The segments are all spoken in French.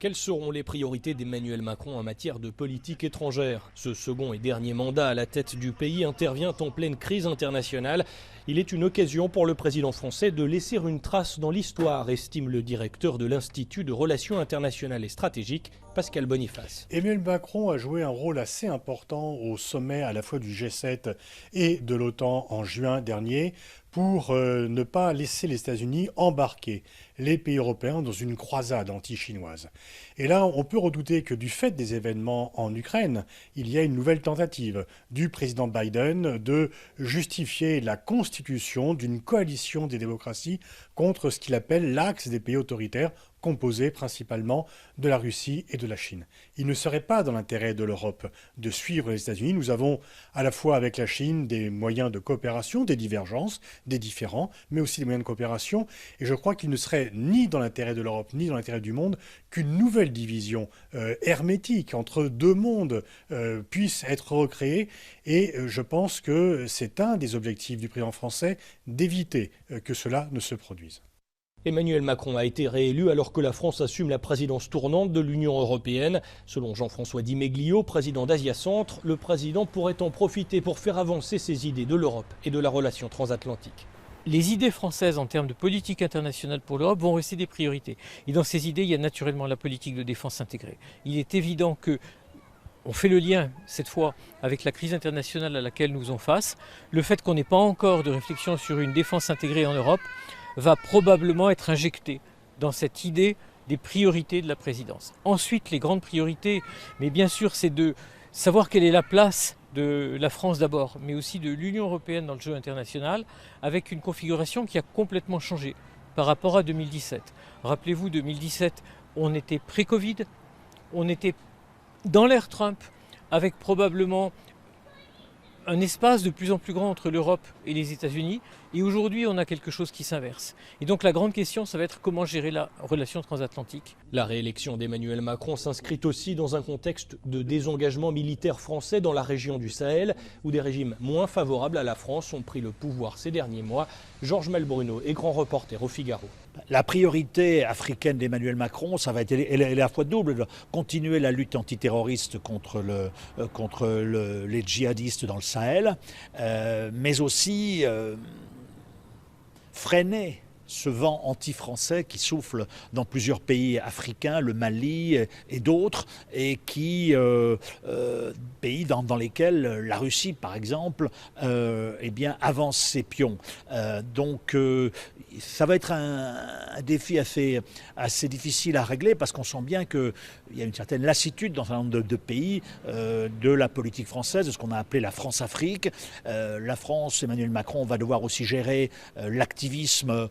Quelles seront les priorités d'Emmanuel Macron en matière de politique étrangère? Ce second et dernier mandat à la tête du pays intervient en pleine crise internationale. Il est une occasion pour le président français de laisser une trace dans l'histoire, estime le directeur de l'Institut de Relations internationales et stratégiques, Pascal Boniface. Emmanuel Macron a joué un rôle assez important au sommet à la fois du G7 et de l'OTAN en juin dernier pour ne pas laisser les États-Unis embarquer les pays européens dans une croisade anti-chinoise. Et là, on peut redouter que du fait des événements en Ukraine, il y a une nouvelle tentative du président Biden de justifier la constitution d'une coalition des démocraties contre ce qu'il appelle l'axe des pays autoritaires, composé principalement de la Russie et de la Chine. Il ne serait pas dans l'intérêt de l'Europe de suivre les États-Unis. Nous avons à la fois avec la Chine des moyens de coopération, des divergences, des différends, mais aussi des moyens de coopération. Et je crois qu'il ne serait ni dans l'intérêt de l'Europe, ni dans l'intérêt du monde qu'une nouvelle division hermétique entre deux mondes puisse être recréée. Et je pense que c'est un des objectifs du président français d'éviter que cela ne se produise. Emmanuel Macron a été réélu alors que la France assume la présidence tournante de l'Union européenne. Selon Jean-François Di Meglio, président d'Asia Centre, le président pourrait en profiter pour faire avancer ses idées de l'Europe et de la relation transatlantique. Les idées françaises en termes de politique internationale pour l'Europe vont rester des priorités. Et dans ces idées, il y a naturellement la politique de défense intégrée. Il est évident que on fait le lien, cette fois, avec la crise internationale à laquelle nous faisons face. Le fait qu'on n'ait pas encore de réflexion sur une défense intégrée en Europe va probablement être injecté dans cette idée des priorités de la présidence. Ensuite, les grandes priorités, mais bien sûr, c'est de savoir quelle est la place de la France d'abord, mais aussi de l'Union européenne dans le jeu international, avec une configuration qui a complètement changé par rapport à 2017. Rappelez-vous, 2017, on était pré-Covid, on était dans l'ère Trump, avec probablement un espace de plus en plus grand entre l'Europe et les États-Unis. Et aujourd'hui, on a quelque chose qui s'inverse. Et donc la grande question, ça va être comment gérer la relation transatlantique. La réélection d'Emmanuel Macron s'inscrit aussi dans un contexte de désengagement militaire français dans la région du Sahel, où des régimes moins favorables à la France ont pris le pouvoir ces derniers mois. Georges Malbruno est grand reporter au Figaro. La priorité africaine d'Emmanuel Macron, ça va être, elle est à la fois double, continuer la lutte antiterroriste contre les djihadistes dans le Sahel, mais aussi freiner ce vent anti-français qui souffle dans plusieurs pays africains, le Mali et d'autres, et qui pays dans lesquels la Russie, par exemple, eh bien, avance ses pions. Donc ça va être un défi assez difficile à régler parce qu'on sent bien qu'il y a une certaine lassitude dans un nombre de pays de la politique française, de ce qu'on a appelé la France-Afrique. La France, Emmanuel Macron va devoir aussi gérer l'activisme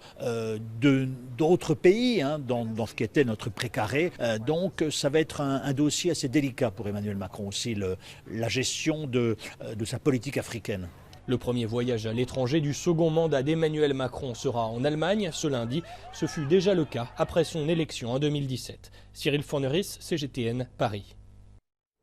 d'autres pays dans ce qui était notre précaré. Donc ça va être un dossier assez délicat pour Emmanuel Macron aussi, la gestion de sa politique africaine. Le premier voyage à l'étranger du second mandat d'Emmanuel Macron sera en Allemagne ce lundi. Ce fut déjà le cas après son élection en 2017. Cyril Forneris, CGTN, Paris.